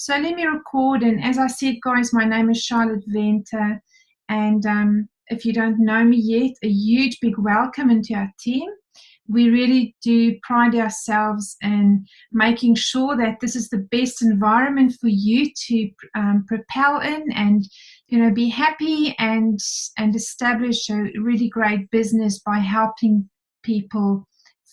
So let me record. And as I said, guys, my name is Charlotte Venter. And if you don't know me yet, a huge big welcome into our team. We really do pride ourselves in making sure that this is the best environment for you to propel in and, be happy and establish a really great business by helping people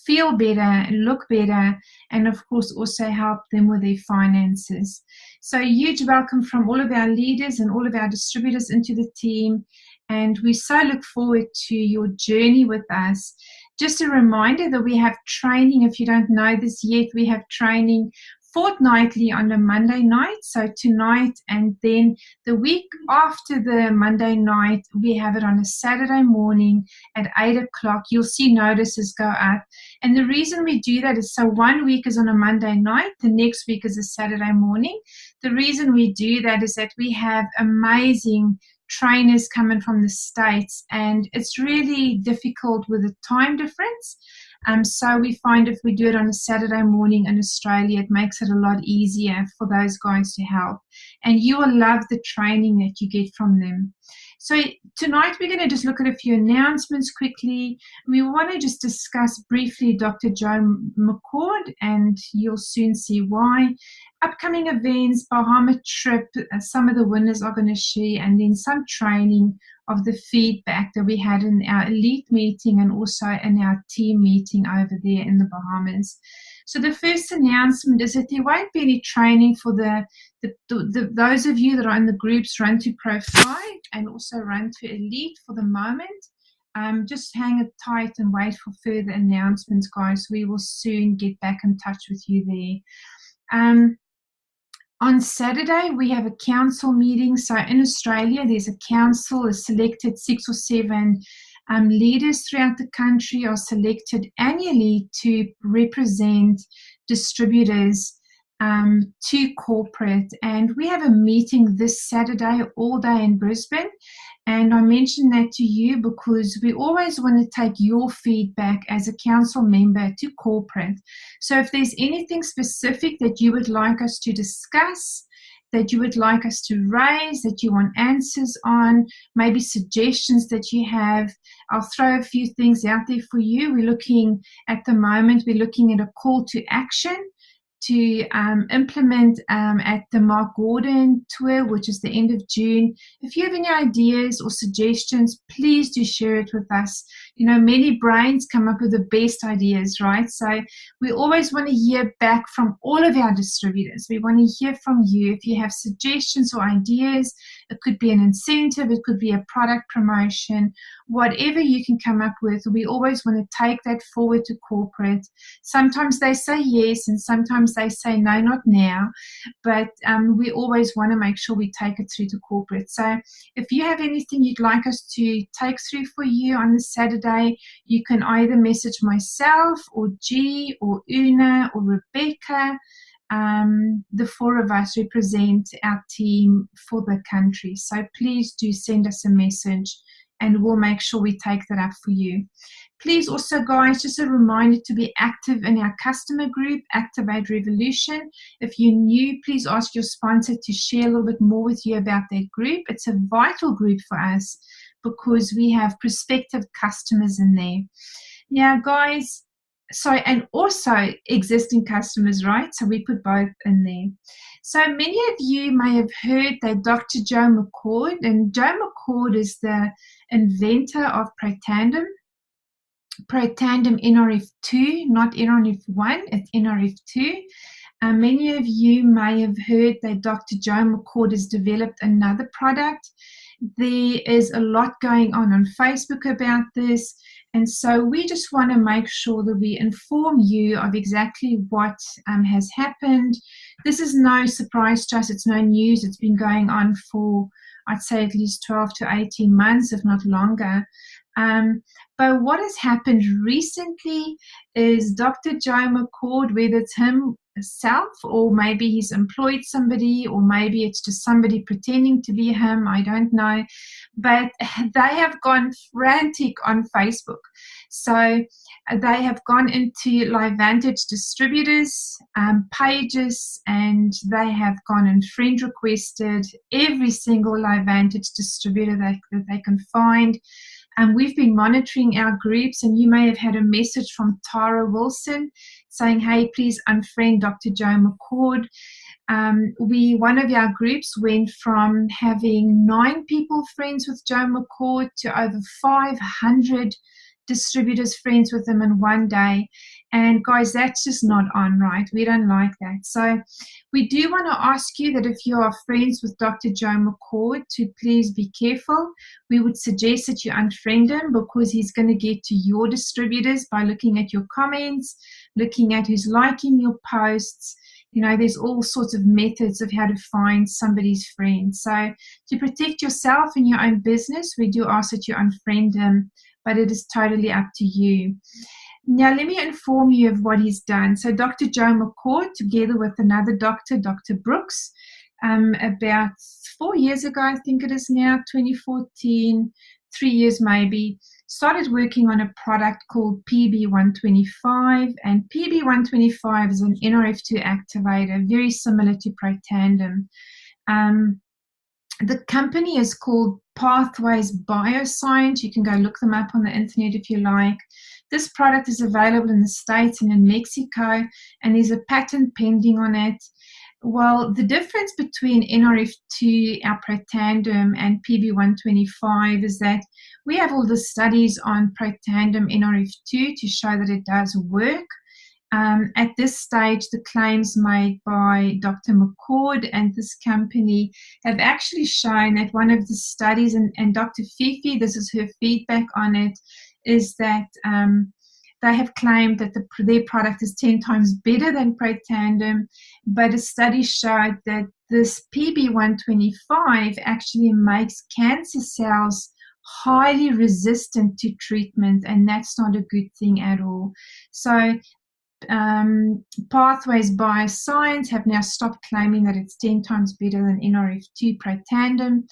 feel better, look better, and of course also help them with their finances. So a huge welcome from all of our leaders and all of our distributors into the team. And we so look forward to your journey with us. Just a reminder that we have training. If you don't know this yet, we have training fortnightly on a Monday night. So tonight and then the week after the Monday night, we have it on a Saturday morning at 8 o'clock. You'll see notices go up. And the reason we do that is so 1 week is on a Monday night, the next week is a Saturday morning. The reason we do that is that we have amazing trainers coming from the States, and it's really difficult with the time difference. So we find if we do it on a Saturday morning in Australia, it makes it a lot easier for those guys to help. And you will love the training that you get from them. So tonight we're going to just look at a few announcements quickly. We want to just discuss briefly Dr. Joe McCord, and you'll soon see why. Upcoming events, Bahama trip, some of the winners are going to share, and then some training of the feedback that we had in our elite meeting and also in our team meeting over there in the Bahamas. So the first announcement is that there won't be any training for those of you that are in the groups Run to Pro 5 and also Run to Elite for the moment. Just hang it tight and wait for further announcements, guys. We will soon get back in touch with you there. On Saturday, we have a council meeting. So in Australia, there's a council, a selected 6 or 7 leaders throughout the country are selected annually to represent distributors to corporate. And we have a meeting this Saturday all day in Brisbane. And I mention that to you because we always want to take your feedback as a council member to corporate. So if there's anything specific that you would like us to discuss, that you would like us to raise, that you want answers on, maybe suggestions that you have, I'll throw a few things out there for you. At the moment, we're looking at a call to action to implement at the Mark Gordon tour, which is the end of June. If you have any ideas or suggestions, please do share it with us. Many brains come up with the best ideas, right? So we always want to hear back from all of our distributors. We want to hear from you. If you have suggestions or ideas, it could be an incentive, it could be a product promotion, whatever you can come up with, we always want to take that forward to corporate. Sometimes they say yes, and sometimes they say no, not now, but we always want to make sure we take it through to corporate. So if you have anything you'd like us to take through for you on the Saturday, you can either message myself or G or Una or Rebecca. The 4 of us represent our team for the country. So please do send us a message and we'll make sure we take that up for you. Please also, guys, just a reminder to be active in our customer group, Activate Revolution. If you're new, please ask your sponsor to share a little bit more with you about that group. It's a vital group for us because we have prospective customers in there. Now, guys, and also existing customers, right? So we put both in there. So many of you may have heard that Dr. Joe McCord, and Joe McCord is the inventor of Protandim. Protandim NRF2, not NRF1, it's NRF2. Many of you may have heard that Dr. Joe McCord has developed another product. There is a lot going on Facebook about this. And so we just want to make sure that we inform you of exactly what has happened. This is no surprise to us. It's no news. It's been going on for, I'd say, at least 12 to 18 months, if not longer. But what has happened recently is Dr. Joe McCord, whether it's himself or maybe he's employed somebody or maybe it's just somebody pretending to be him, I don't know, but they have gone frantic on Facebook. So They have gone into Livantage distributors' pages, and they have gone and friend requested every single Livantage distributor that they can find. And we've been monitoring our groups, and you may have had a message from Tara Wilson saying, hey, please unfriend Dr. Joe McCord. One of our groups went from having 9 people friends with Joe McCord to over 500 distributors friends with him in one day. And guys, that's just not on, right? We don't like that. So we do want to ask you that if you are friends with Dr. Joe McCord, to please be careful. We would suggest that you unfriend him, because he's going to get to your distributors by looking at your comments, looking at who's liking your posts. You know, there's all sorts of methods of how to find somebody's friend. So to protect yourself and your own business, we do ask that you unfriend him, but it is totally up to you. Now, let me inform you of what he's done. So Dr. Joe McCord, together with another doctor, Dr. Brooks, about 4 years ago, I think it is now, 2014, 3 years maybe, started working on a product called PB125. And PB125 is an NRF2 activator, very similar to Protandim. The company is called Pathways Bioscience. You can go look them up on the internet if you like. This product is available in the States and in Mexico, and there's a patent pending on it. Well, the difference between NRF2, our Protandim, and PB125 is that we have all the studies on Protandim NRF2 to show that it does work. At this stage, the claims made by Dr. McCord and this company have actually shown that one of the studies, and Dr. Fifi, this is her feedback on it, is that they have claimed that their product is 10 times better than Protandim, but a study showed that this PB125 actually makes cancer cells highly resistant to treatment, and that's not a good thing at all. So Pathways Bioscience have now stopped claiming that it's 10 times better than NRF2 Protandim.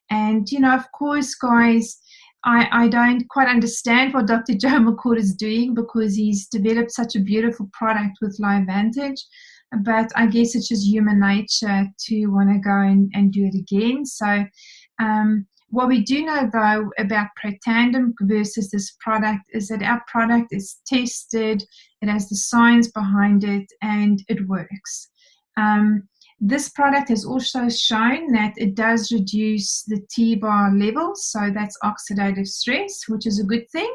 And, you know, of course, guys, I don't quite understand what Dr. Joe McCord is doing, because he's developed such a beautiful product with Livantage. But I guess it's just human nature to want to go and do it again. So what we do know, though, about Protandim versus this product is that our product is tested, it has the science behind it, and it works. This product has also shown that it does reduce the TBAR levels, so that's oxidative stress, which is a good thing.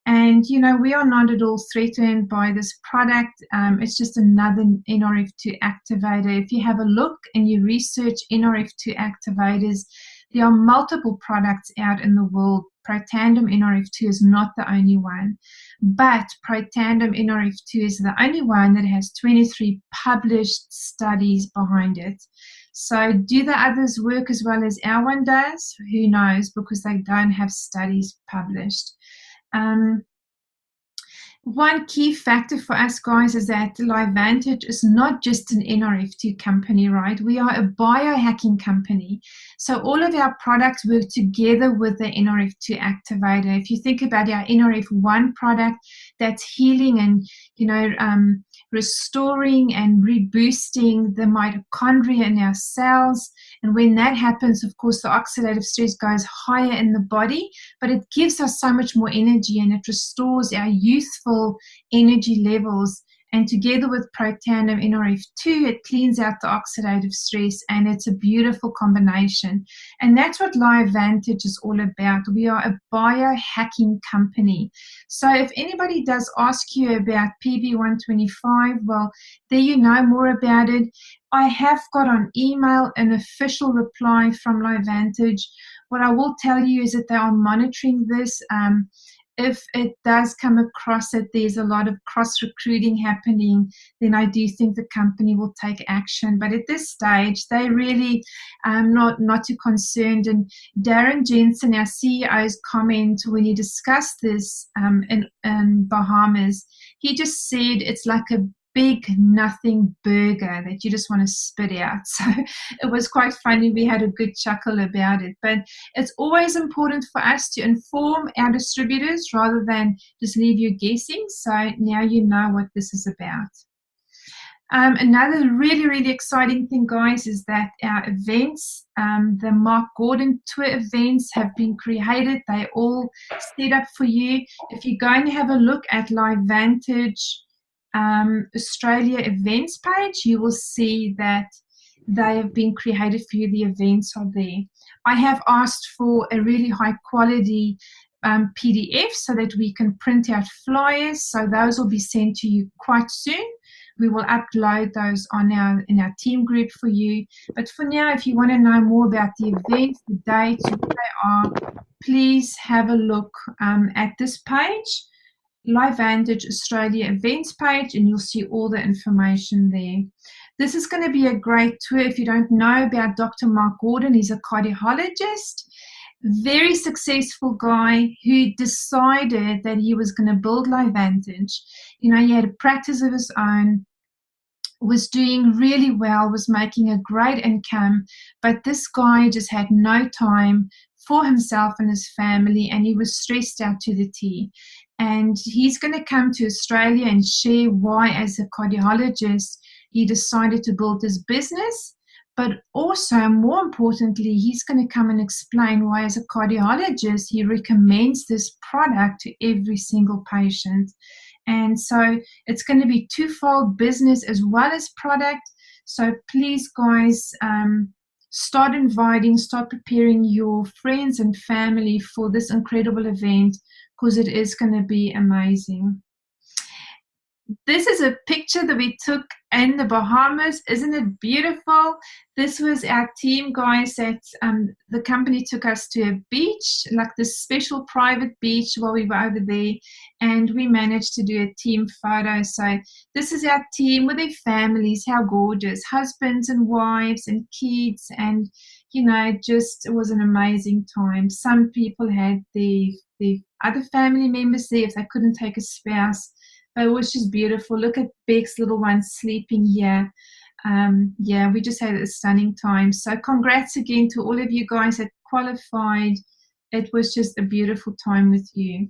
And, you know, we are not at all threatened by this product. It's just another NRF2 activator. If you have a look and you research NRF2 activators, there are multiple products out in the world. Protandim NRF2 is not the only one, but Protandim NRF2 is the only one that has 23 published studies behind it. So do the others work as well as our one does? Who knows, because they don't have studies published. One key factor for us, guys, is that Livantage is not just an NRF2 company, right? We are a biohacking company. So all of our products work together with the NRF2 activator. If you think about our NRF1 product, that's healing and, you know, restoring and reboosting the mitochondria in our cells. And when that happens, of course, the oxidative stress goes higher in the body, but it gives us so much more energy, and it restores our youthful energy levels. And together with Protandim NRF2, it cleans out the oxidative stress, and it's a beautiful combination. And that's what Livantage is all about. We are a biohacking company. So if anybody does ask you about PB125, well, there you know more about it. I have got on email an official reply from Livantage. What I will tell you is that they are monitoring this. If it does come across that there's a lot of cross-recruiting happening, then I do think the company will take action. But at this stage, they really not too concerned. And Darren Jensen, our CEO's comment when he discussed this in Bahamas, he just said it's like a big nothing burger that you just want to spit out. So it was quite funny. We had a good chuckle about it. But it's always important for us to inform our distributors rather than just leave you guessing. So now you know what this is about. Another really, really exciting thing, guys, is that our events, the Mark Gordon Tour events have been created. They're all set up for you. If you're going to have a look at LiveVantage Australia events page, you will see that they have been created for you. The events are there. I have asked for a really high quality PDF so that we can print out flyers. So those will be sent to you quite soon. We will upload those in our team group for you. But for now, if you want to know more about the events, the dates, what they are, please have a look at this page, LiveVantage Australia events page, and you'll see all the information there. This is going to be a great tour. If you don't know about Dr. Mark Gordon, he's a cardiologist, very successful guy who decided that he was going to build LiveVantage. You know, he had a practice of his own, was doing really well, was making a great income, but this guy just had no time for himself and his family, and he was stressed out to the T. And he's going to come to Australia and share why, as a cardiologist, he decided to build this business. But also, more importantly, he's going to come and explain why, as a cardiologist, he recommends this product to every single patient. And so it's going to be twofold, business as well as product. So please, guys, start inviting, start preparing your friends and family for this incredible event, because it is going to be amazing. This is a picture that we took in the Bahamas. Isn't it beautiful? This was our team, guys, that the company took us to a beach, like this special private beach while we were over there, and we managed to do a team photo. So this is our team with their families. How gorgeous. Husbands and wives and kids, and, you know, just, it was an amazing time. Some people had the other family members there if they couldn't take a spouse. But it was just beautiful. Look at Beck's little one sleeping here. Yeah, we just had a stunning time. So congrats again to all of you guys that qualified. It was just a beautiful time with you.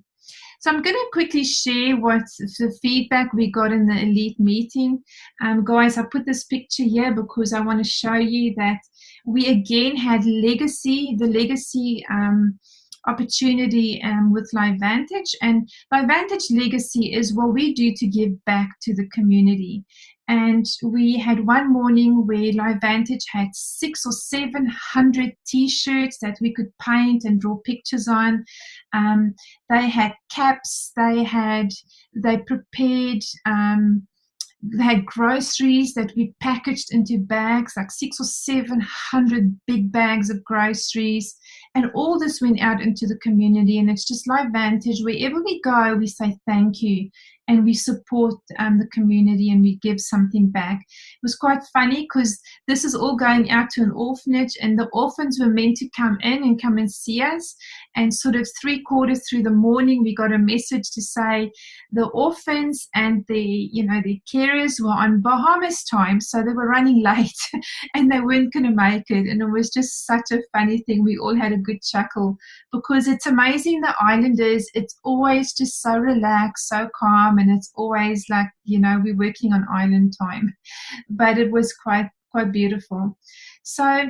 So I'm going to quickly share what the feedback we got in the elite meeting. Guys, I put this picture here because I want to show you that we again had the legacy opportunity with LiveVantage. And LiveVantage Legacy is what we do to give back to the community. And we had one morning where LiveVantage had 600 or 700 t-shirts that we could paint and draw pictures on. They had caps, they prepared they had groceries that we packaged into bags, like 600 or 700 big bags of groceries. And all this went out into the community. And it's just LiveVantage. Wherever we go, we say thank you. And we support the community and we give something back. It was quite funny because this is all going out to an orphanage, and the orphans were meant to come in and come and see us. And sort of 3/4 through the morning, we got a message to say the orphans and the carers were on Bahamas time, so they were running late and they weren't going to make it. And it was just such a funny thing. We all had a good chuckle because it's amazing. The islanders, it's always just so relaxed, so calm. And it's always like, we're working on island time. But it was quite beautiful. So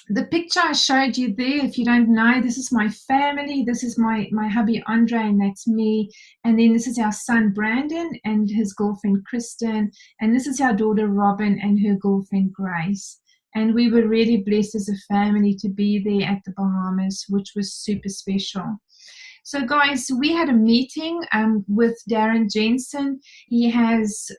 the picture I showed you there, if you don't know, this is my family. This is my hubby Andre, and that's me. And then this is our son Brandon and his girlfriend Kristen. And this is our daughter Robin and her girlfriend Grace. And we were really blessed as a family to be there at the Bahamas, which was super special. So guys, we had a meeting with Darren Jensen. He has,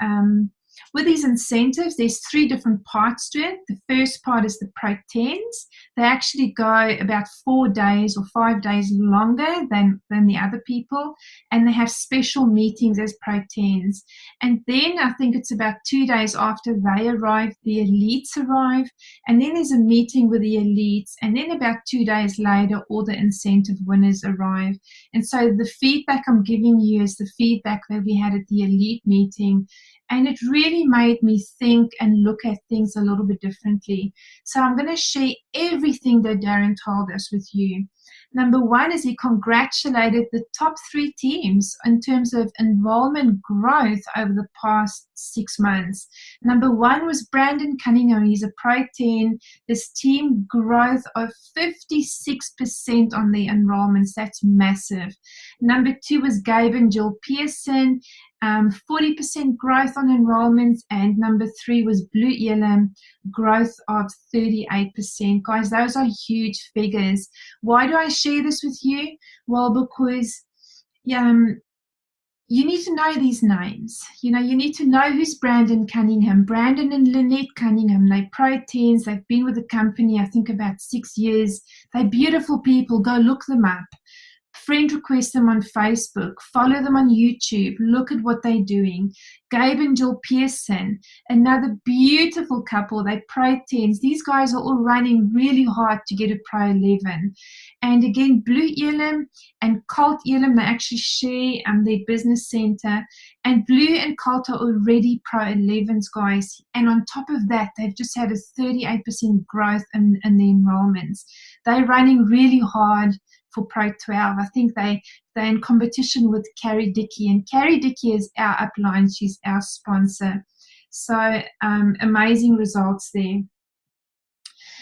with these incentives, there's 3 different parts to it. The first part is the Pro 10s. They actually go about 4 days or 5 days longer than the other people. And they have special meetings as Pro 10s. And then I think it's about 2 days after they arrive, the elites arrive. And then there's a meeting with the elites. And then about 2 days later, all the incentive winners arrive. And so the feedback I'm giving you is the feedback that we had at the elite meeting. And it really made me think and look at things a little bit differently. So I'm going to share everything that Darren told us with you. Number one is he congratulated the top 3 teams in terms of enrollment growth over the past 6 months. Number one was Brandon Cunningham. He's a Pro 10. His team growth of 56% on the enrollments. That's massive. Number 2 was Gabe and Jill Pearson. 40% growth on enrollments. And number 3 was Blue Elam, growth of 38%. Guys, those are huge figures. Why do I share this with you? Well, because you need to know these names. You need to know who's Brandon Cunningham. Brandon and Lynette Cunningham, they're Pro 10s. They've been with the company, I think, about 6 years. They're beautiful people. Go look them up. Friend request them on Facebook, follow them on YouTube, look at what they're doing. Gabe and Jill Pearson, another beautiful couple, they're Pro 10s. These guys are all running really hard to get a Pro 11. And again, Blue Elam and Colt Elam, they actually share their business center. And Blue and Colt are already Pro 11s, guys. And on top of that, they've just had a 38% growth in the enrollments. They're running really hard for Pro 12. I think they're in competition with Carrie Dickey, and Carrie Dickey is our upline. She's our sponsor. So amazing results there.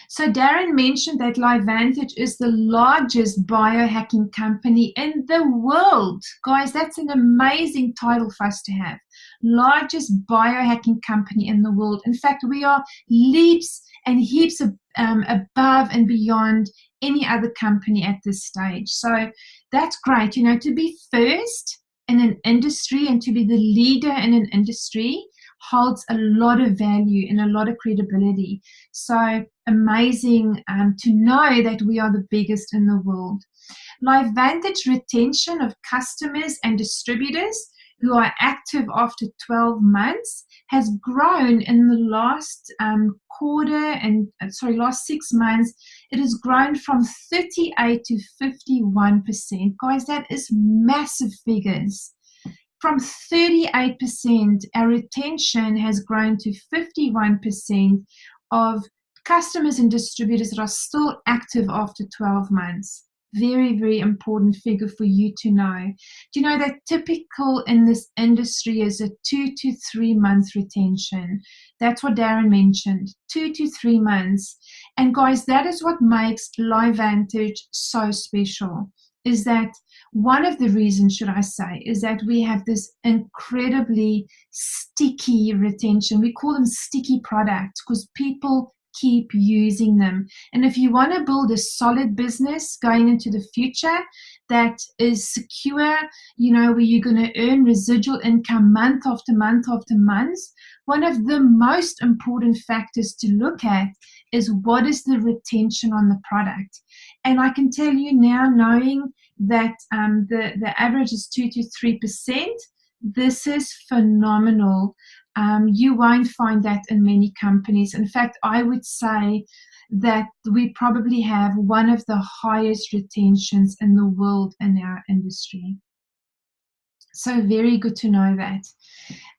So Darren mentioned that LiveVantage is the largest biohacking company in the world. Guys, that's an amazing title for us to have. Largest biohacking company in the world. In fact, we are leaps and heaps above and beyond any other company at this stage. So that's great, to be first in an industry and to be the leader in an industry holds a lot of value and a lot of credibility. So amazing to know that we are the biggest in the world. LiveVantage retention of customers and distributors who are active after 12 months has grown in the last last 6 months. It has grown from 38 to 51%. Guys, that is massive figures. From 38%, our retention has grown to 51% of customers and distributors that are still active after 12 months. Very, very important figure for you to know. Do you know that typical in this industry is a 2 to 3 month retention? That's what Darren mentioned, 2 to 3 months. And guys, that is what makes LiveVantage so special, is that one of the reasons, should I say, is that we have this incredibly sticky retention. We call them sticky products because people keep using them. And if you want to build a solid business going into the future that is secure, where you're going to earn residual income month after month after month, one of the most important factors to look at is what is the retention on the product. And I can tell you now, knowing that the average is 2 to 3%, this is phenomenal. You won't find that in many companies. In fact, I would say that we probably have one of the highest retentions in the world in our industry. So very good to know that.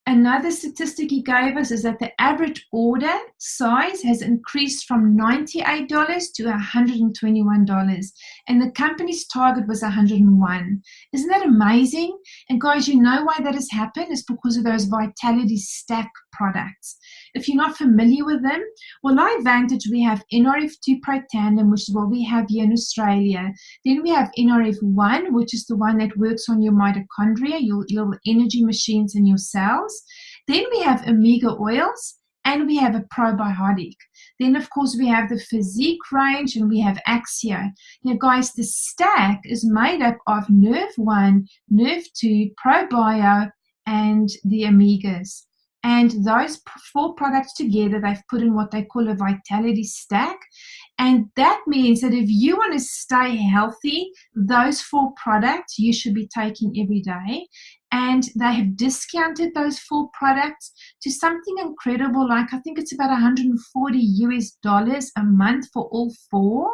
Another statistic he gave us is that the average order size has increased from $98 to $121, and the company's target was $101. Isn't that amazing? And guys, you know why that has happened? It's because of those Vitality Stack products. If you're not familiar with them, well, LiveVantage, we have NRF2 Pro Tandem, which is what we have here in Australia. Then we have NRF1, which is the one that works on your mitochondria, your little energy machines in your cells. Then we have Omega oils, and we have a probiotic. Then, of course, we have the Physique range, and we have Axio. Now, guys, the stack is made up of Nerve 1, Nerve 2, ProBio, and the Omegas. And those 4 products together, they've put in what they call a Vitality Stack. And that means that if you want to stay healthy, those 4 products you should be taking every day. And they have discounted those 4 products to something incredible, like I think it's about $140 a month for all 4.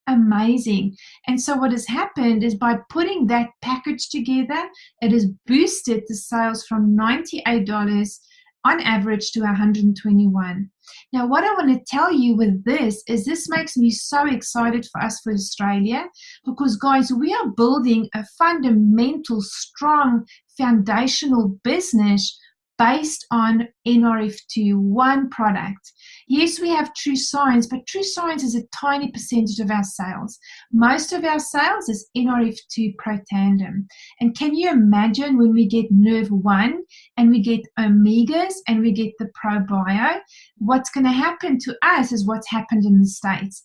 Amazing. And so what has happened is by putting that package together, it has boosted the sales from $98 on average to 121. Now, what I want to tell you with this is this makes me so excited for us for Australia, because guys, we are building a fundamental, strong, foundational business based on NRF2, one product. Yes, we have True Science, but True Science is a tiny percentage of our sales. Most of our sales is NRF2 Protandim. And can you imagine when we get Nerve 1 and we get Omegas and we get the ProBio, what's going to happen to us is what's happened in the States.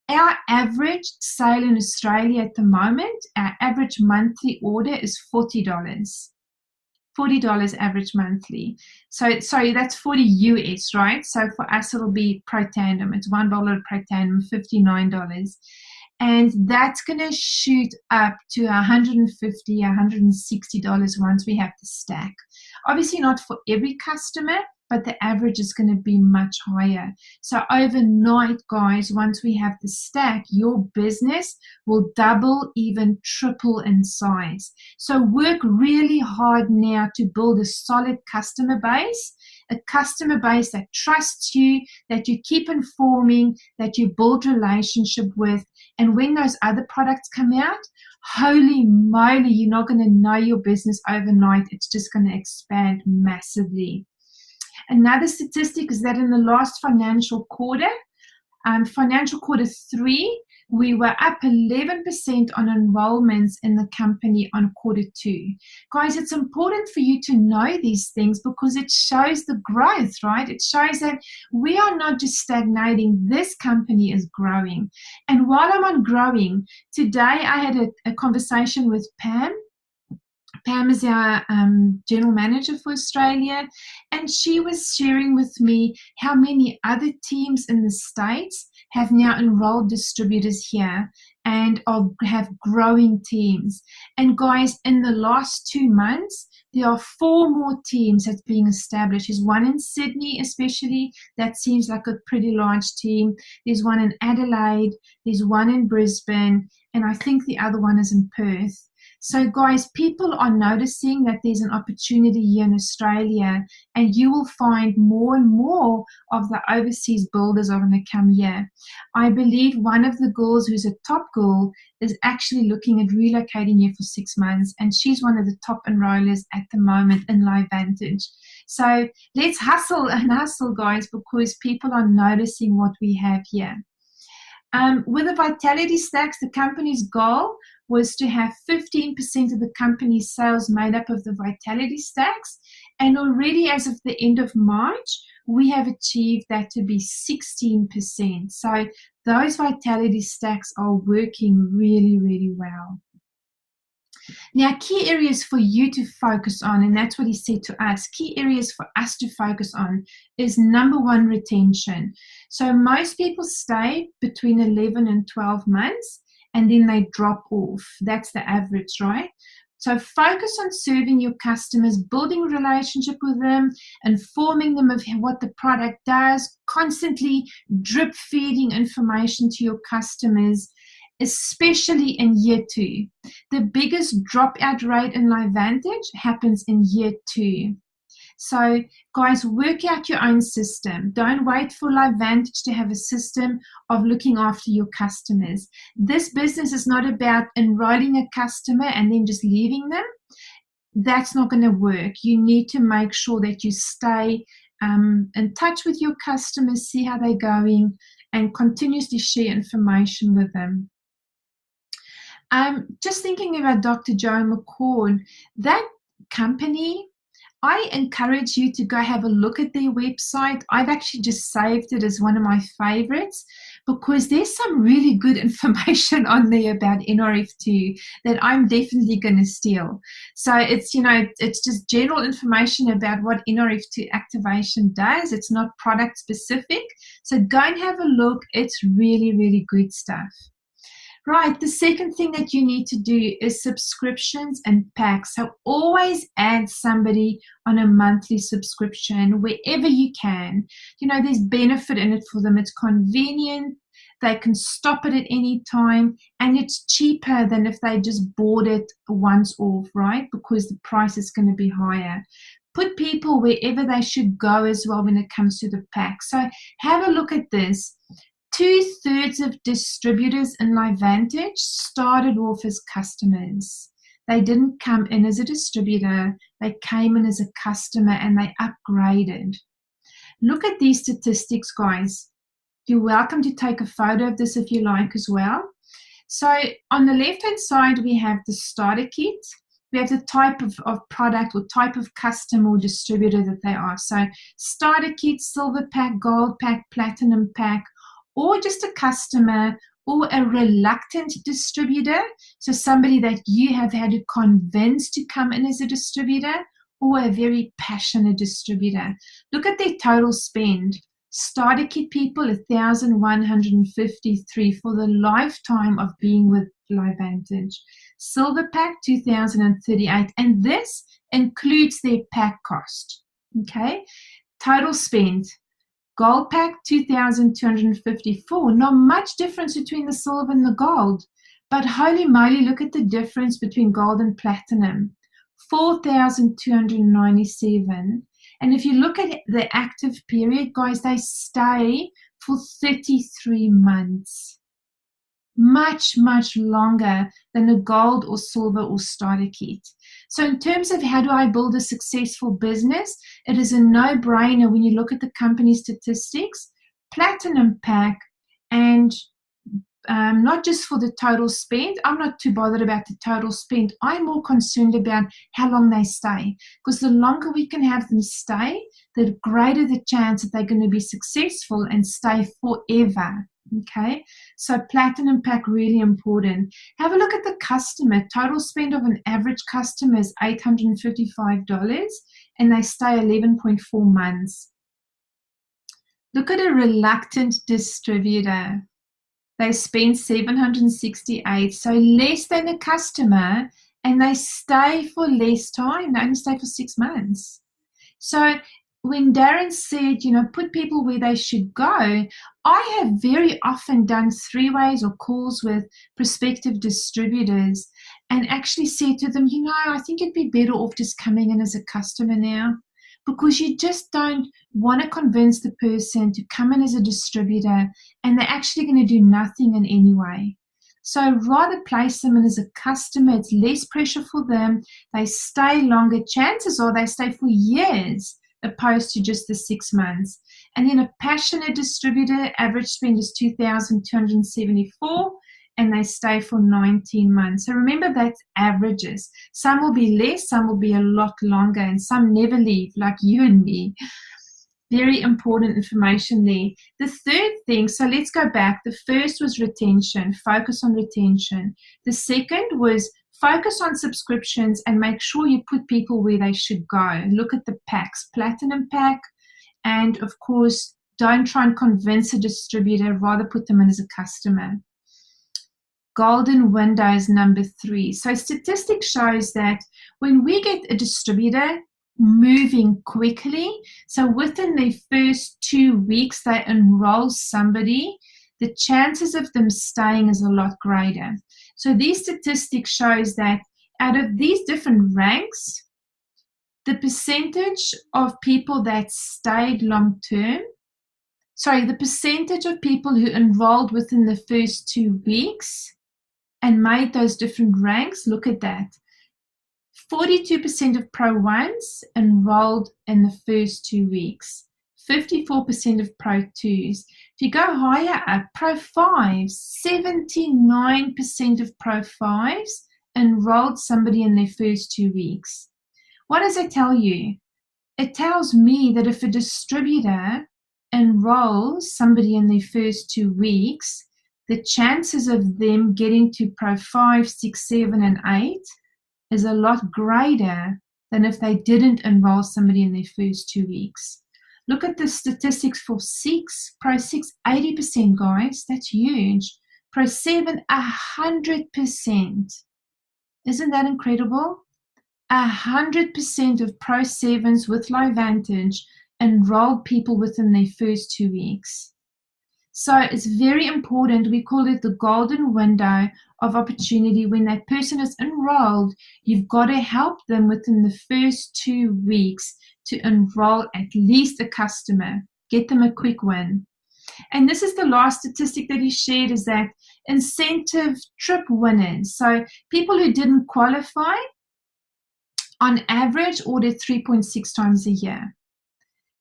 Our average sale in Australia at the moment, our average monthly order is $40. $40 average monthly. So sorry, that's 40 US, right? So for us, it'll be Protandim. It's $1 of Protandim, $59. And that's going to shoot up to $150, $160 once we have the stack. Obviously not for every customer, but the average is going to be much higher. So overnight, guys, once we have the stack, your business will double, even triple in size. So work really hard now to build a solid customer base, a customer base that trusts you, that you keep informing, that you build relationship with. And when those other products come out, holy moly, you're not going to know your business overnight. It's just going to expand massively. Another statistic is that in the last financial quarter, financial quarter 3, we were up 11% on enrollments in the company on quarter 2. Guys, it's important for you to know these things because it shows the growth, right? It shows that we are not just stagnating. This company is growing. And while I'm on growing, today I had a conversation with Pam. Pam is our general manager for Australia, and she was sharing with me how many other teams in the States have now enrolled distributors here and have growing teams. And guys, in the last 2 months, there are 4 more teams that's being established. There's one in Sydney especially, that seems like a pretty large team. There's one in Adelaide, there's one in Brisbane, and I think the other one is in Perth. So guys, people are noticing that there's an opportunity here in Australia, and you will find more and more of the overseas builders are going to come here. I believe one of the girls who's a top girl is actually looking at relocating here for 6 months, and she's one of the top enrollers at the moment in LiveVantage. So let's hustle and hustle, guys, because people are noticing what we have here. With the Vitality Stacks, the company's goal was to have 15% of the company's sales made up of the Vitality Stacks. And already as of the end of March, we have achieved that to be 16%. So those Vitality Stacks are working really, really well. Now, key areas for you to focus on, and that's what he said to us, key areas for us to focus on is number 1, retention. So most people stay between 11 and 12 months, and then they drop off. That's the average, right? So focus on serving your customers, building a relationship with them, informing them of what the product does, constantly drip feeding information to your customers, especially in year 2. The biggest dropout rate in LiveVantage happens in year 2. So guys, work out your own system. Don't wait for LiveVantage to have a system of looking after your customers. This business is not about enrolling a customer and then just leaving them. That's not going to work. You need to make sure that you stay in touch with your customers, see how they're going, and continuously share information with them. Just thinking about Dr. Joe McCord, that company, I encourage you to go have a look at their website. I've actually just saved it as one of my favorites because there's some really good information on there about NRF2 that I'm definitely going to steal. So it's, you know, it's just general information about what NRF2 activation does. It's not product specific. So go and have a look. It's really, really good stuff. Right, the second thing that you need to do is subscriptions and packs. So always add somebody on a monthly subscription wherever you can. You know, there's benefit in it for them. It's convenient. They can stop it at any time, and it's cheaper than if they just bought it once off, right? Because the price is going to be higher. Put people wherever they should go as well when it comes to the pack. So have a look at this. 2/3 of distributors in LiveVantage started off as customers. They didn't come in as a distributor, they came in as a customer and they upgraded. Look at these statistics, guys. You're welcome to take a photo of this if you like as well. So on the left-hand side, we have the starter kit. We have the type of product or type of customer or distributor that they are. So starter kit, silver pack, gold pack, platinum pack, or just a customer or a reluctant distributor. So somebody that you have had to convince to come in as a distributor, or a very passionate distributor. Look at their total spend. Starter kit people, 1,153 for the lifetime of being with LiveVantage. Silver pack, 2,038, and this includes their pack cost. Okay, total spend. Gold pack, 2,254. Not much difference between the silver and the gold, but holy moly, look at the difference between gold and platinum. 4,297. And if you look at the active period, guys, they stay for 33 months. Much, much longer than a gold or silver or starter kit. So in terms of how do I build a successful business, it is a no-brainer when you look at the company statistics, platinum pack, and not just for the total spend. I'm not too bothered about the total spend. I'm more concerned about how long they stay, because the longer we can have them stay, the greater the chance that they're going to be successful and stay forever. Okay, so platinum pack, really important. Have a look at the customer. Total spend of an average customer is $855, and they stay 11.4 months. Look at a reluctant distributor. They spend $768, so less than a customer, and they stay for less time. They only stay for 6 months. So when Darren said, put people where they should go, I have very often done 3-ways or calls with prospective distributors and actually said to them, I think it'd be better off just coming in as a customer now, because you just don't want to convince the person to come in as a distributor and they're actually going to do nothing in any way. So rather place them in as a customer. It's less pressure for them. They stay longer. Chances are they stay for years opposed to just the 6 months. And then a passionate distributor, average spend is 2,274, and they stay for 19 months. So remember, that's averages. Some will be less, some will be a lot longer, and some never leave, like you and me. Very important information there. The third thing, so let's go back. The first was retention, focus on retention. The second was focus on subscriptions and make sure you put people where they should go. Look at the packs, platinum pack, and of course, don't try and convince a distributor, rather put them in as a customer. Golden window is number 3. So statistics shows that when we get a distributor moving quickly, so within the first 2 weeks they enroll somebody, the chances of them staying is a lot greater. So these statistics shows that out of these different ranks, the percentage of people that stayed long term, the percentage of people who enrolled within the first 2 weeks and made those different ranks, look at that. 42% of Pro 1s enrolled in the first 2 weeks. 54% of Pro 2s. If you go higher up, Pro 5s, 79% of Pro 5s enrolled somebody in their first 2 weeks. What does it tell you? It tells me that if a distributor enrolls somebody in their first 2 weeks, the chances of them getting to Pro 5, 6, 7, and 8 is a lot greater than if they didn't enroll somebody in their first 2 weeks. Look at the statistics for 6, Pro 6, 80%, guys. That's huge. Pro 7, 100%. Isn't that incredible? 100% of Pro 7s with LiveVantage enrolled people within their first 2 weeks. So it's very important. We call it the golden window of opportunity. When that person is enrolled, you've got to help them within the first 2 weeks to enroll at least a customer, get them a quick win. And this is the last statistic that he shared, is that incentive trip winners, so people who didn't qualify, on average ordered 3.6 times a year.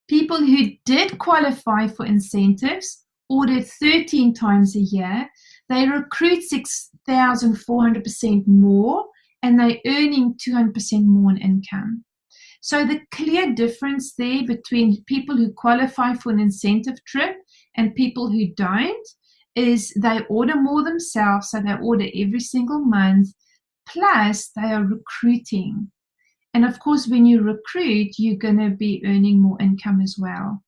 People who did qualify for incentives ordered 13 times a year. They recruit 6,400% more, and they're earning 200% more in income. So the clear difference there between people who qualify for an incentive trip and people who don't is they order more themselves, so they order every single month, plus they are recruiting. And of course, when you recruit, you're going to be earning more income as well.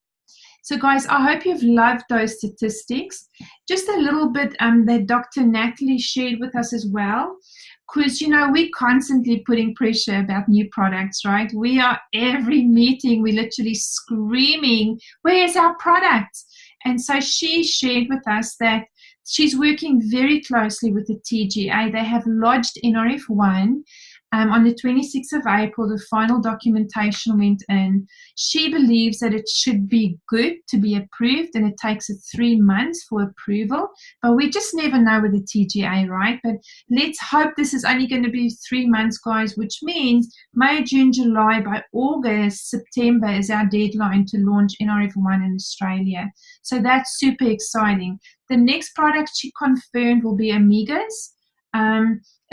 So guys, I hope you've loved those statistics. Just a little bit that Dr. Natalie shared with us as well, because, you know, we're constantly putting pressure about new products, right? We are, every meeting, we're literally screaming, where's our product? And so she shared with us that she's working very closely with the TGA. They have lodged NRF1. On the 26th of April, the final documentation went in. She believes that it should be good to be approved, and it takes 3 months for approval. But we just never know with the TGA, right? But let's hope this is only going to be 3 months, guys, which means May, June, July. By August, September is our deadline to launch NRF1 in Australia. So that's super exciting. The next product she confirmed will be Amigas.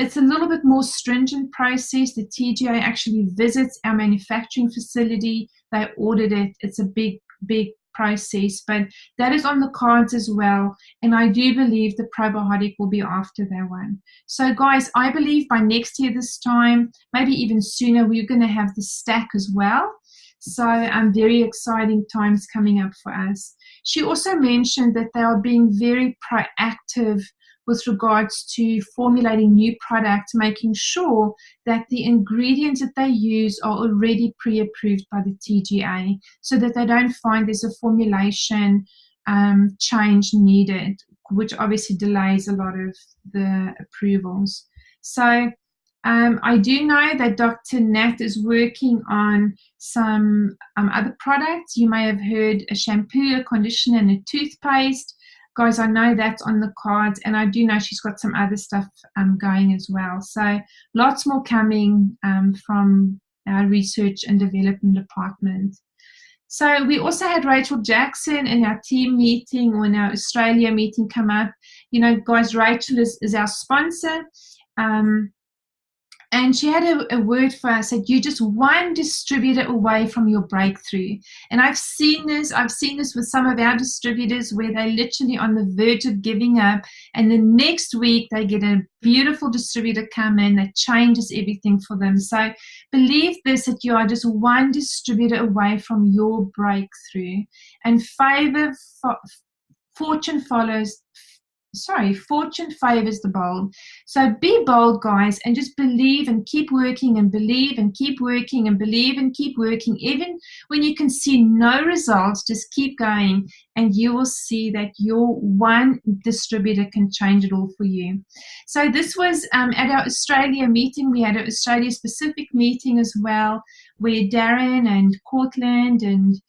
It's a little bit more stringent process. The TGA actually visits our manufacturing facility. They audit it. It's a big process, but that is on the cards as well. And I do believe the probiotic will be after that one. So guys, I believe by next year this time, maybe even sooner, we're going to have the stack as well. So very exciting times coming up for us. She also mentioned that they are being very proactive with regards to formulating new products, making sure that the ingredients that they use are already pre-approved by the TGA, so that they don't find there's a formulation change needed, which obviously delays a lot of the approvals. So I do know that Dr. Nat is working on some other products. You may have heard a shampoo, a conditioner, and a toothpaste. Guys, I know that's on the cards, and I do know she's got some other stuff going as well. So lots more coming from our research and development department. So we also had Rachel Jackson in our team meeting, or in our Australia meeting, come up. You know, guys, Rachel is our sponsor. And she had a word for us, that you're just one distributor away from your breakthrough. And I've seen this with some of our distributors, where they're literally on the verge of giving up, and the next week they get a beautiful distributor come in that changes everything for them. So believe this, that you are just one distributor away from your breakthrough. And fortune favors the bold. So be bold, guys, and just believe, and keep working, and believe, and keep working, and believe, and keep working. Even when you can see no results, just keep going, and you will see that your one distributor can change it all for you. So this was at our Australia meeting. We had an Australia specific meeting as well, where Darren and Cortland and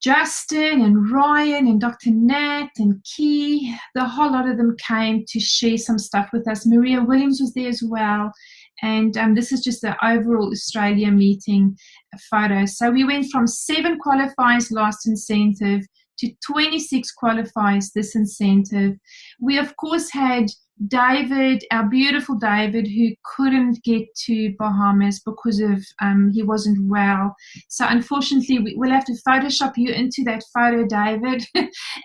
Justin and Ryan and Dr. Nat and Key, the whole lot of them came to share some stuff with us. Maria Williams was there as well. And this is just the overall Australia meeting photo. So we went from 7 qualifiers last incentive to 26 qualifiers this incentive. We, of course, had David, our beautiful David, who couldn't get to Bahamas because of he wasn't well. So unfortunately, we'll have to Photoshop you into that photo, David.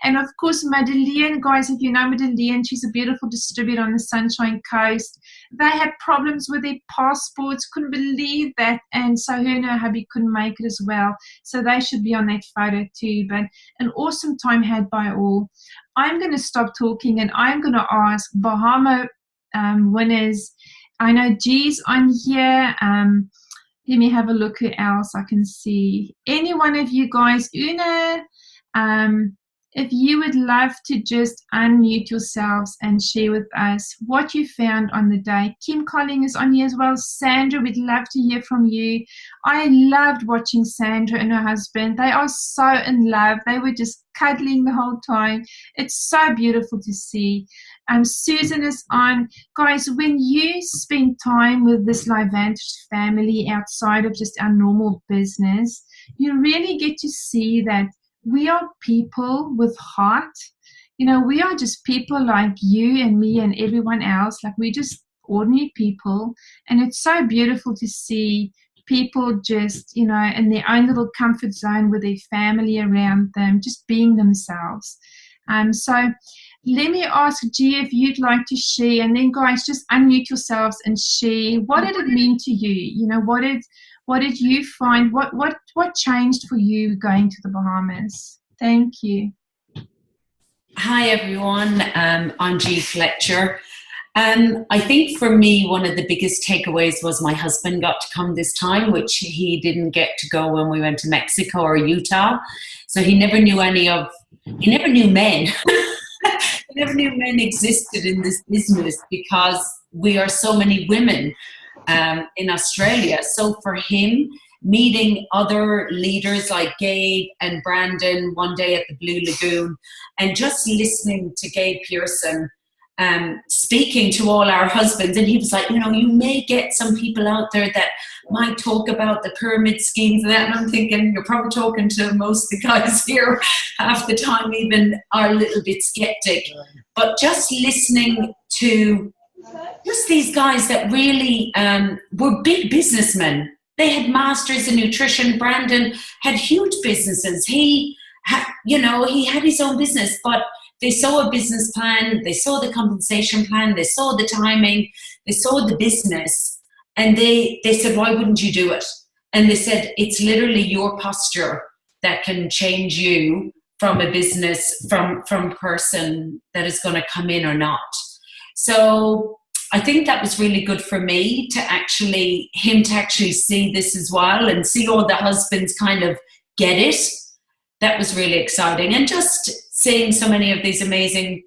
And of course, Madeleine, guys, if you know Madeleine, she's a beautiful distributor on the Sunshine Coast. They had problems with their passports, couldn't believe that, and so her and her hubby couldn't make it as well. So they should be on that photo too. But an awesome time had by all. I'm going to stop talking, and I'm going to ask Bahama winners. I know G's on here. Let me have a look who else I can see. Any one of you guys. Una, if you would love to just unmute yourselves and share with us what you found on the day. Kim Colling is on here as well. Sandra, we'd love to hear from you. I loved watching Sandra and her husband. They are so in love. They were just cuddling the whole time. It's so beautiful to see. Susan is on. Guys, when you spend time with this Livantage family outside of just our normal business, you really get to see that we are people with heart. You know, we are just people like you and me and everyone else. Like, we're just ordinary people. And it's so beautiful to see people just, you know, in their own little comfort zone with their family around them, just being themselves. So let me ask G if you'd like to share, and then guys, just unmute yourselves and share. What did it mean to you? You know, what did you find? What changed for you going to the Bahamas? Thank you. Hi everyone, I'm G Fletcher. I think for me, one of the biggest takeaways was my husband got to come this time, which he didn't get to go when we went to Mexico or Utah. So he never knew men. He never knew men existed in this business because we are so many women in Australia. So for him, meeting other leaders like Gabe and Brandon one day at the Blue Lagoon, and just listening to Gabe Pearson speaking to all our husbands, and he was like, you know, you may get some people out there that might talk about the pyramid schemes and that, and I'm thinking, you're probably talking to most of the guys here half the time even are a little bit skeptic. But just listening to just these guys that really were big businessmen. They had masters in nutrition. Brandon had huge businesses. He had his own business, but they saw a business plan, they saw the compensation plan, they saw the timing, they saw the business, and they said, why wouldn't you do it? And they said, it's literally your posture that can change you from a business, from a person that is going to come in or not. So I think that was really good for me to actually see this as well and see all the husbands kind of get it. That was really exciting. And just seeing so many of these amazing,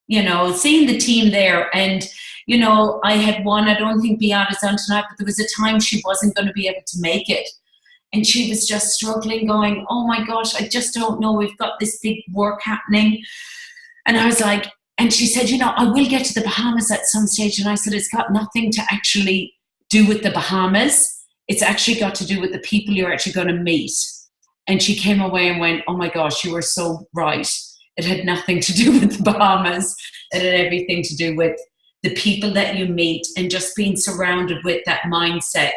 seeing the team there. And, I had one, I don't think Beata's on tonight, but there was a time she wasn't going to be able to make it. And she was just struggling, going, oh my gosh, I just don't know. We've got this big work happening. And I was like, and she said, I will get to the Bahamas at some stage. And I said, it's got nothing to actually do with the Bahamas. It's actually got to do with the people you're actually going to meet. And she came away and went, oh my gosh, you were so right. It had nothing to do with the Bahamas. It had everything to do with the people that you meet and just being surrounded with that mindset.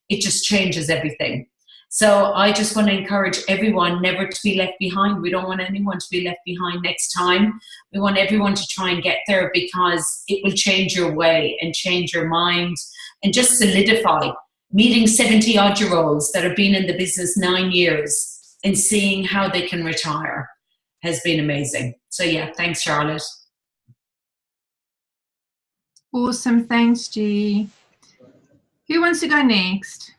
It just changes everything. So I just want to encourage everyone never to be left behind. We don't want anyone to be left behind next time. We want everyone to try and get there because it will change your way and change your mind and just solidify. Meeting 70-odd-year-olds that have been in the business 9 years and seeing how they can retire has been amazing. So yeah, thanks, Charlotte. Awesome, thanks, G. Who wants to go next?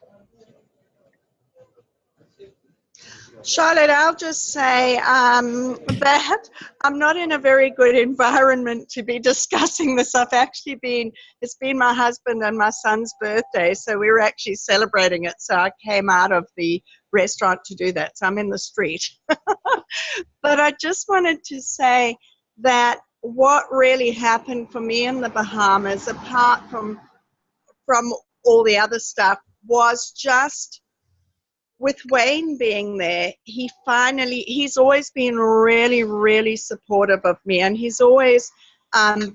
Charlotte, I'll just say that I'm not in a very good environment to be discussing this. It's been my husband and my son's birthday, so we were actually celebrating it. So I came out of the restaurant to do that. So I'm in the street. But I just wanted to say that what really happened for me in the Bahamas, apart from all the other stuff, was just with Wayne being there. He's always been really, really supportive of me, and he's always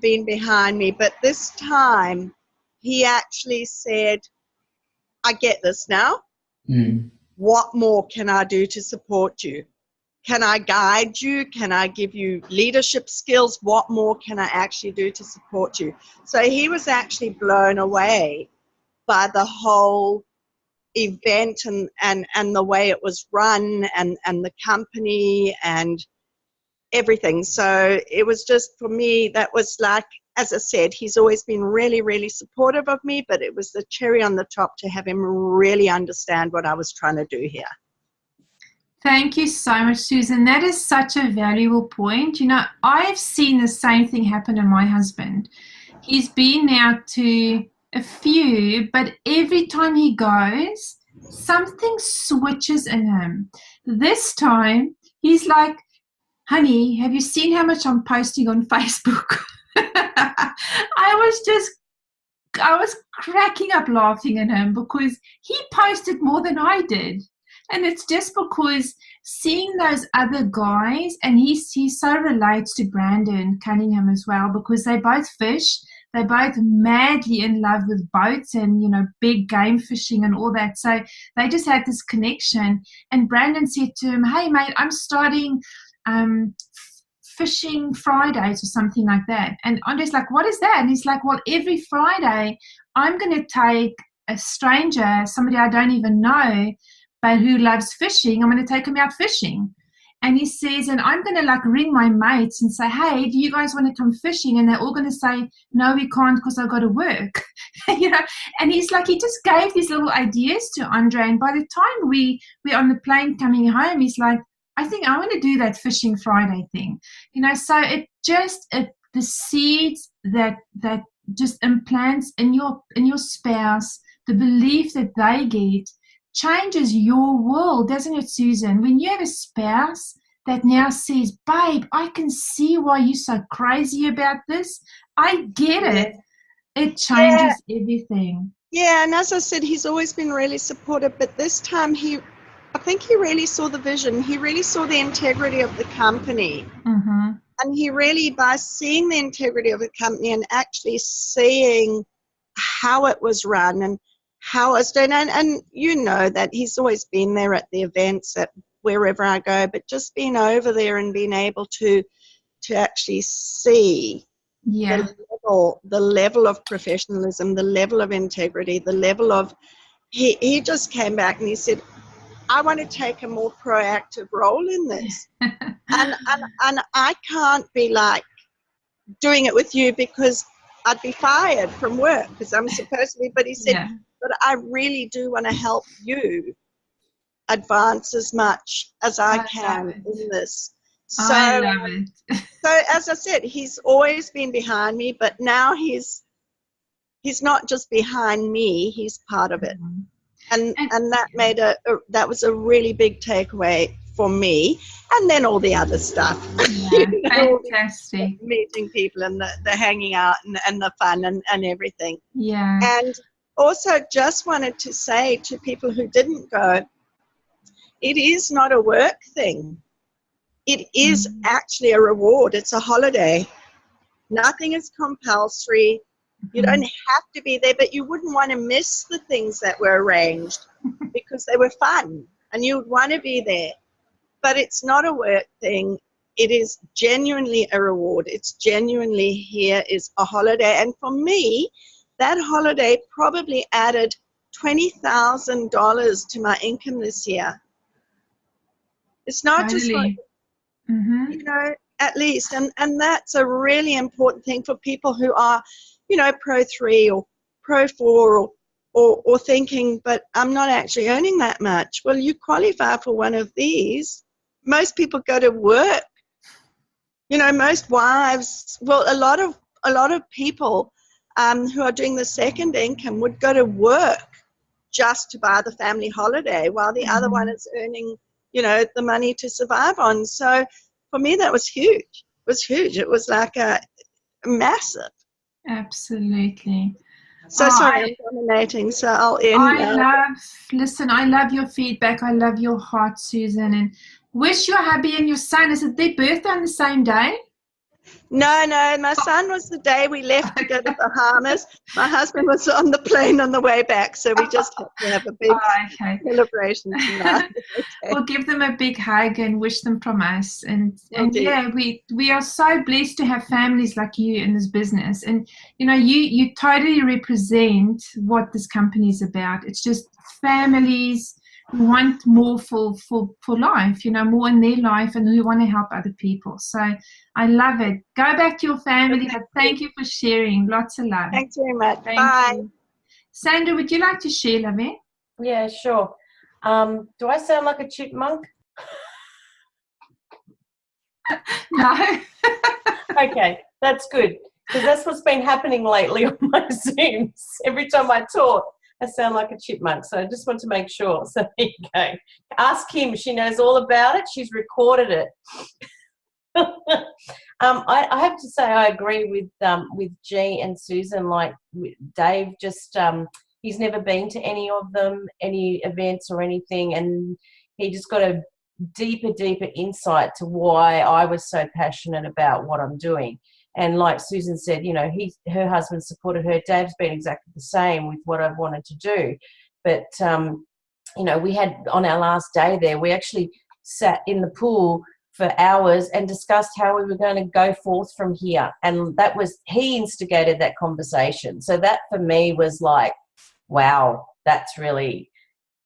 been behind me. But this time, he actually said, I get this now. Mm. What more can I do to support you? Can I guide you? Can I give you leadership skills? What more can I actually do to support you? So he was actually blown away by the whole event and the way it was run and the company and everything. So it was just, for me, that was like, as I said, he's always been really, really supportive of me, but it was the cherry on the top to have him really understand what I was trying to do here. Thank you so much, Susan. That is such a valuable point. You know, I've seen the same thing happen to my husband. He's been now to a few, but every time he goes, something switches in him. This time, he's like, honey, have you seen how much I'm posting on Facebook? I was cracking up laughing at him because he posted more than I did. And it's just because seeing those other guys, and he so relates to Brandon Cunningham as well, because they both fish. They're both madly in love with boats and, you know, big game fishing and all that. So they just had this connection. And Brandon said to him, hey, mate, I'm starting fishing Fridays or something like that. And Andre's like, what is that? And he's like, well, every Friday I'm going to take a stranger, somebody I don't even know, but who loves fishing. I'm going to take him out fishing. And he says, and I'm going to like ring my mates and say, hey, do you guys want to come fishing? And they're all going to say, no, we can't because I've got to work. You know, and he's like, he just gave these little ideas to Andre. And by the time we're on the plane coming home, he's like, I think I want to do that fishing Friday thing. You know, so the seeds that just implants in your spouse, the belief that they get, changes your world, doesn't it, Susan? When you have a spouse that now says, babe, I can see why you're so crazy about this. I get it. It changes everything. Yeah, and as I said, he's always been really supportive, but this time I think he really saw the vision. He really saw the integrity of the company. Mm-hmm. And he really, by seeing the integrity of the company and actually seeing how it was run and how it's done, and you know that he's always been there at the events at wherever I go, but just being over there and being able to actually see the level of professionalism, the level of integrity, the level of, he just came back and he said, I want to take a more proactive role in this. and I can't be like doing it with you because I'd be fired from work because I'm supposed to be, but he said, but I really do want to help you advance as much as I can in this. So, I love it. So as I said, he's always been behind me, but now he's not just behind me, he's part of it. And that that was a really big takeaway for me, and then all the other stuff. Yeah, fantastic. Meeting people and the hanging out and the fun and everything. Yeah. And also just wanted to say to people who didn't go, it is not a work thing. It is actually a reward. It's a holiday. Nothing is compulsory. You don't have to be there, but you wouldn't want to miss the things that were arranged because they were fun and you would want to be there. But it's not a work thing. It is genuinely a reward. It's genuinely here is a holiday. And for me, that holiday probably added $20,000 to my income this year. It's not just like, you know, at least. And that's a really important thing for people who are, you know, Pro 3 or Pro 4 or thinking, but I'm not actually earning that much. Well, you qualify for one of these. Most people go to work. You know, most wives, well, a lot of people who are doing the second income would go to work just to buy the family holiday while the other one is earning, you know, the money to survive on. So for me, that was huge. It was huge. It was like a massive. Absolutely. So sorry, I'm dominating, so I'll end. I love your feedback. I love your heart, Susan, and wish your hubby and your son, is it their birthday on the same day? No, my son was the day we left to go to the Bahamas. My husband was on the plane on the way back, so we just had to have a big celebration tonight. We'll give them a big hug and wish them from us. And yeah, we are so blessed to have families like you in this business. And you know, you totally represent what this company is about. It's just families who want more for life, you know, more in their life, and who want to help other people. So I love it. Go back to your family, but thank you for sharing. Lots of love. Thanks very much. Bye. You. Sandra, would you like to share, Lovey? Yeah, sure. Do I sound like a chipmunk? No. Okay, that's good, because that's what's been happening lately on my Zooms. Every time I talk, I sound like a chipmunk, so I just want to make sure. So there you go. Ask Kim. She knows all about it. She's recorded it. I have to say I agree with G and Susan. Like Dave, just he's never been to any of them, any events or anything, and he just got a deeper insight to why I was so passionate about what I'm doing. And like Susan said, you know, her husband supported her. Dave's been exactly the same with what I've wanted to do. But you know, we had on our last day there, we actually sat in the pool for hours and discussed how we were going to go forth from here. And that was, he instigated that conversation. So that for me was like, wow, that's really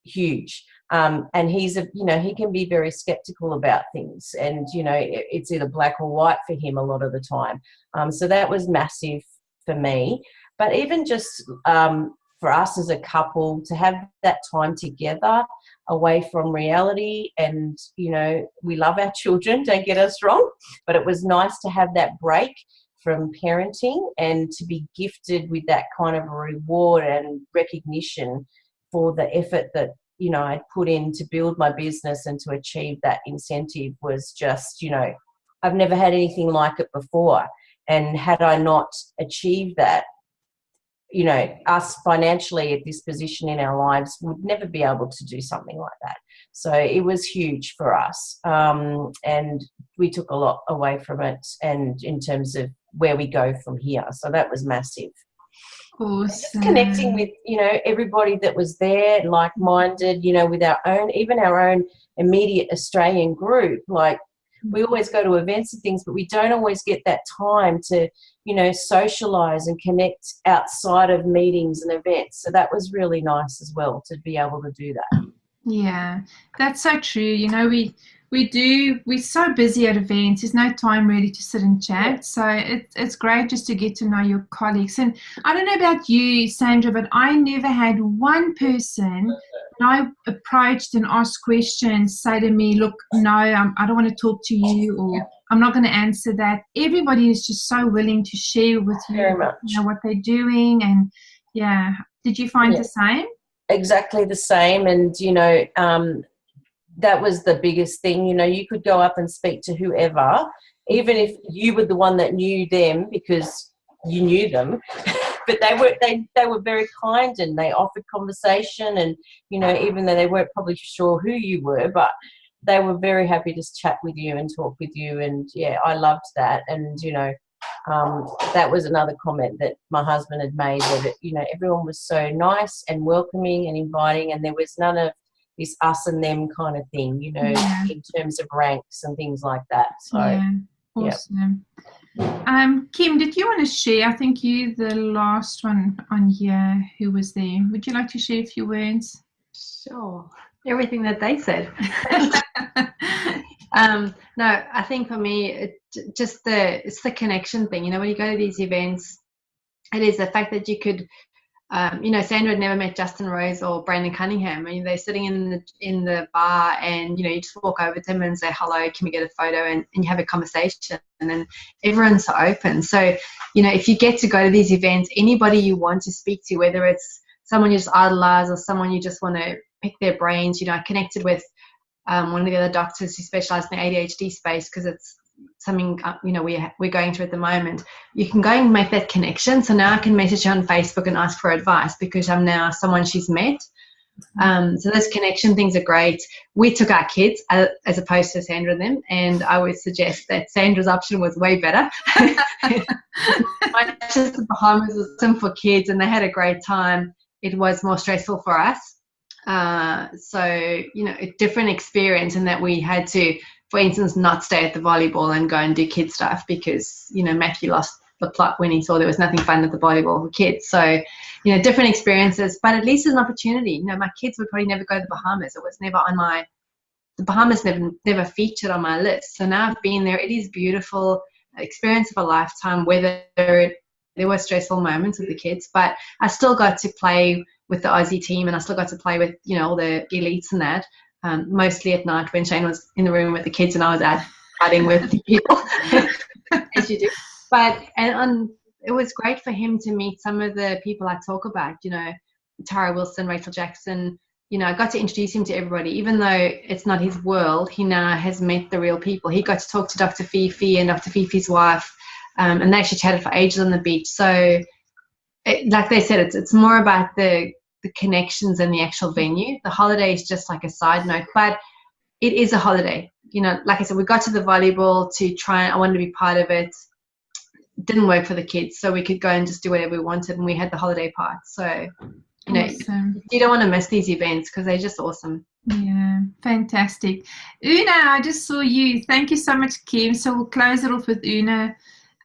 huge. And he's you know, he can be very skeptical about things, and you know, it's either black or white for him a lot of the time. So that was massive for me. But even just for us as a couple to have that time together away from reality, and you know, we love our children, don't get us wrong, but it was nice to have that break from parenting and to be gifted with that kind of a reward and recognition for the effort that, you know, I'd put in to build my business and to achieve that incentive was just, you know, I've never had anything like it before. And had I not achieved that, you know, us financially at this position in our lives would never be able to do something like that. So it was huge for us. And we took a lot away from it, and in terms of where we go from here. So that was massive. Awesome. Just connecting with, you know, everybody that was there, like-minded, you know, with our own, even our own immediate Australian group. Like, we always go to events and things, but we don't always get that time to, you know, socialise and connect outside of meetings and events. So that was really nice as well, to be able to do that. Yeah, that's so true. You know, we're so busy at events, there's no time really to sit and chat. So it's great just to get to know your colleagues. And I don't know about you, Sandra, but I never had one person that I approached and asked questions say to me, look, no, I don't want to talk to you, or I'm not going to answer that. Everybody is just so willing to share with you, Very much. you know, what they're doing. And yeah, did you find the same? Exactly the same. And, you know, that was the biggest thing. You know, you could go up and speak to whoever, even if you were the one that knew them because you knew them, but they were very kind, and they offered conversation, and, you know, even though they weren't probably sure who you were, but they were very happy to chat with you and talk with you. And yeah, I loved that. And, you know, that was another comment that my husband had made, that, you know, everyone was so nice and welcoming and inviting, and there was none of this us and them kind of thing, you know, in terms of ranks and things like that. So awesome. Kim, did you want to share? I think you the last one on here who was there. Would you like to share a few words? Sure. Everything that they said. No, I think for me, it's the connection thing. You know, when you go to these events, it is the fact that you could, you know, Sandra had never met Justin Rose or Brandon Cunningham. I mean, they're sitting in the bar, and, you know, you just walk over to them and say, hello, can we get a photo? And you have a conversation, and then everyone's so open. So, you know, if you get to go to these events, anybody you want to speak to, whether it's someone you just idolize or someone you just want to pick their brains. You know, I connected with one of the other doctors who specialize in the ADHD space, because it's something, you know, we're going through at the moment. You can go and make that connection. So now I can message her on Facebook and ask for advice because I'm now someone she's met. So those connection things are great. We took our kids as opposed to Sandra and them, and I would suggest that Sandra's option was way better. The Bahamas was awesome for kids, and they had a great time. It was more stressful for us. So, you know, a different experience in that we had to, for instance, not stay at the volleyball and go and do kid stuff because, you know, Matthew lost the plot when he saw there was nothing fun at the volleyball for kids. So, you know, different experiences, but at least it's an opportunity. You know, my kids would probably never go to the Bahamas. It was never on the Bahamas never featured on my list. So now I've been there. It is beautiful, experience of a lifetime, whether there were stressful moments with the kids, but I still got to play with the Aussie team, and I still got to play with, you know, all the elites and that, mostly at night when Shane was in the room with the kids and I was fighting with people, as you do. But it was great for him to meet some of the people I talk about, you know, Tara Wilson, Rachel Jackson. You know, I got to introduce him to everybody. Even though it's not his world, he now has met the real people. He got to talk to Dr. Fifi and Dr. Fifi's wife, and they actually chatted for ages on the beach. So, like they said, it's more about the connections and the actual venue. The holiday is just like a side note, but it is a holiday. You know, like I said, we got to the volleyball to try, I wanted to be part of it. Didn't work for the kids, so we could go and just do whatever we wanted, and we had the holiday part. So, you know, awesome. You don't want to miss these events because they're just awesome. Yeah, fantastic. Una, I just saw you. Thank you so much, Kim. So we'll close it off with Una,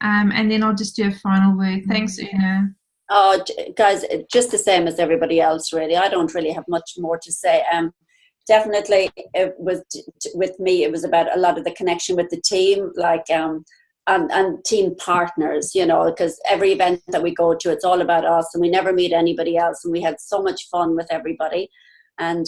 and then I'll just do a final word. Thanks, Una. Oh, guys, just the same as everybody else, really. I don't really have much more to say. Definitely, it was with me. It was about a lot of the connection with the team, like and team partners, you know, because every event that we go to, it's all about us, and we never meet anybody else. And we had so much fun with everybody. And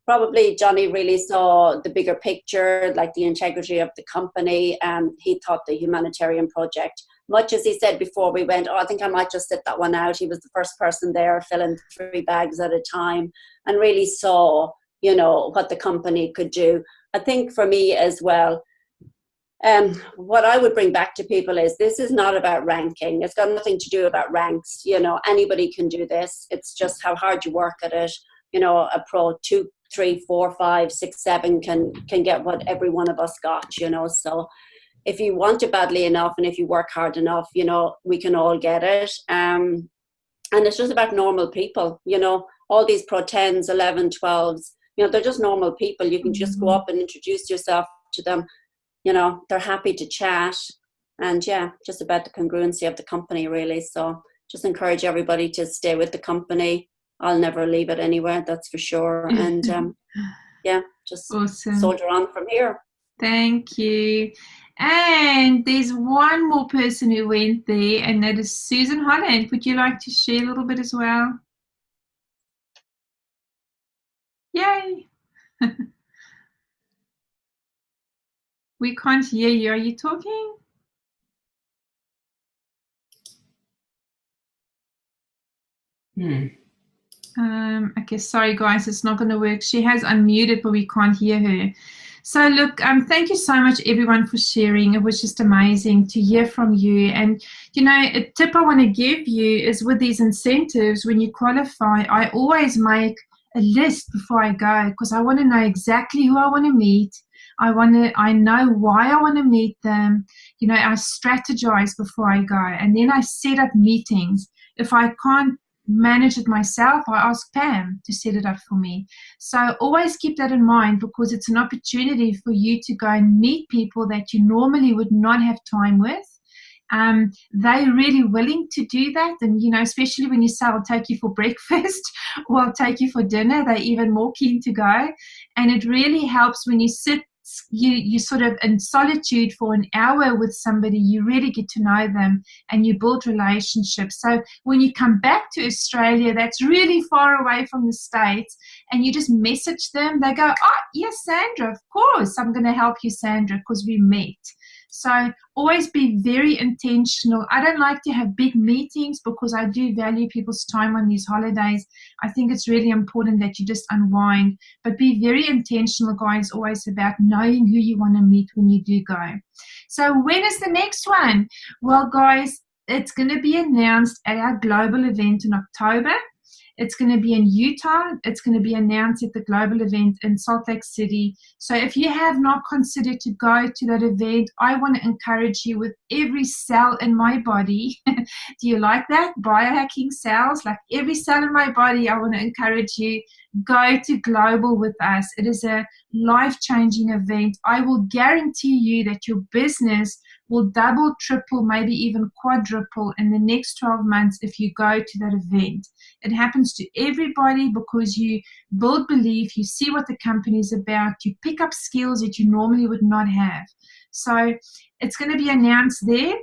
probably Johnny really saw the bigger picture, like the integrity of the company, and he thought the humanitarian project, much as he said before we went, oh, I think I might just sit that one out. He was the first person there filling 3 bags at a time, and really saw, you know, what the company could do. I think for me as well, what I would bring back to people is this is not about ranking. It's got nothing to do about ranks. You know, anybody can do this. It's just how hard you work at it. You know, a pro 2, 3, 4, 5, 6, 7 can get what every one of us got, you know. So if you want it badly enough and if you work hard enough, you know, we can all get it. And it's just about normal people, you know, all these pro 10s, 11, 12s, you know, they're just normal people. You can just go up and introduce yourself to them. You know, they're happy to chat. And yeah, just about the congruency of the company, really. So just encourage everybody to stay with the company. I'll never leave it anywhere, that's for sure. And yeah, just awesome. Soldier on from here. Thank you. And there's one more person who went there, and that is Susan Holland. Would you like to share a little bit as well? Yay. We can't hear you. Are you talking? Okay, sorry guys, it's not going to work. She has unmuted, but we can't hear her. So look, thank you so much everyone for sharing. It was just amazing to hear from you. And you know, a tip I want to give you is with these incentives, when you qualify, I always make a list before I go, because I want to know exactly who I want to meet. I know why I want to meet them. You know, I strategize before I go, and then I set up meetings. If I can't manage it myself, I ask Pam to set it up for me. So always keep that in mind, because it's an opportunity for you to go and meet people that you normally would not have time with. They're really willing to do that, and you know, especially when you say I'll take you for breakfast or I'll take you for dinner, they're even more keen to go. And it really helps when you sit you sort of in solitude for an hour with somebody. You really get to know them and you build relationships. So when you come back to Australia, that's really far away from the States, and you just message them, they go, oh yes, Sandra, of course I'm going to help you, Sandra, because we met. So always be very intentional. I don't like to have big meetings because I do value people's time on these holidays. I think it's really important that you just unwind, but be very intentional, guys, always about knowing who you want to meet when you do go. So when is the next one? Well, guys, it's going to be announced at our global event in October. It's going to be in Utah. It's going to be announced at the global event in Salt Lake City. So if you have not considered to go to that event, I want to encourage you with every cell in my body. Do you like that? Biohacking cells, like every cell in my body, I want to encourage you, go to global with us. It is a life-changing event. I will guarantee you that your business will double, triple, maybe even quadruple in the next 12 months if you go to that event. It happens to everybody because you build belief, you see what the company is about, you pick up skills that you normally would not have. So it's going to be announced there.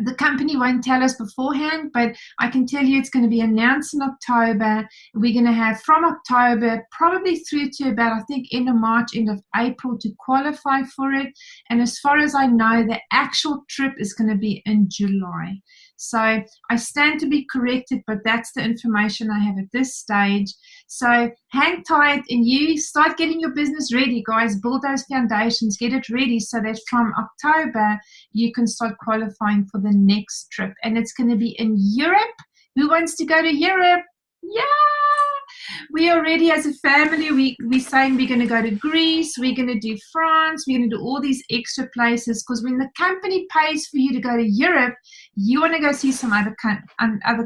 The company won't tell us beforehand, but I can tell you it's going to be announced in October. We're going to have from October probably through to about, I think, end of March, end of April to qualify for it. And as far as I know, the actual trip is going to be in July. So I stand to be corrected, but that's the information I have at this stage. So hang tight and you start getting your business ready, guys. Build those foundations, get it ready so that from October you can start qualifying for the next trip. And it's going to be in Europe. Who wants to go to Europe? Yeah! We already, as a family, we're saying we're going to go to Greece, we're going to do France, we're going to do all these extra places, because when the company pays for you to go to Europe, you want to go see some other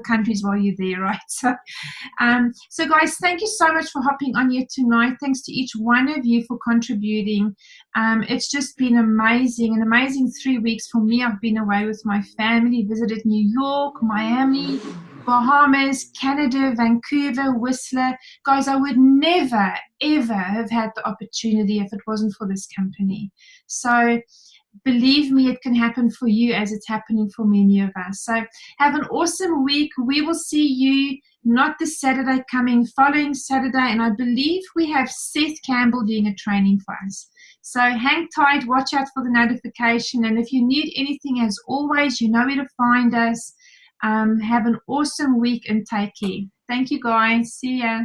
countries while you're there, right? So guys, thank you so much for hopping on here tonight. Thanks to each one of you for contributing. It's just been amazing, an amazing 3 weeks for me. I've been away with my family, visited New York, Miami, Bahamas, Canada, Vancouver, Whistler. Guys, I would never, ever have had the opportunity if it wasn't for this company. So believe me, it can happen for you as it's happening for many of us. So have an awesome week. We will see you not this Saturday coming, following Saturday. And I believe we have Seth Campbell doing a training for us. So hang tight, watch out for the notification. And if you need anything, as always, you know where to find us. Have an awesome week and take care. Thank you, guys. See ya.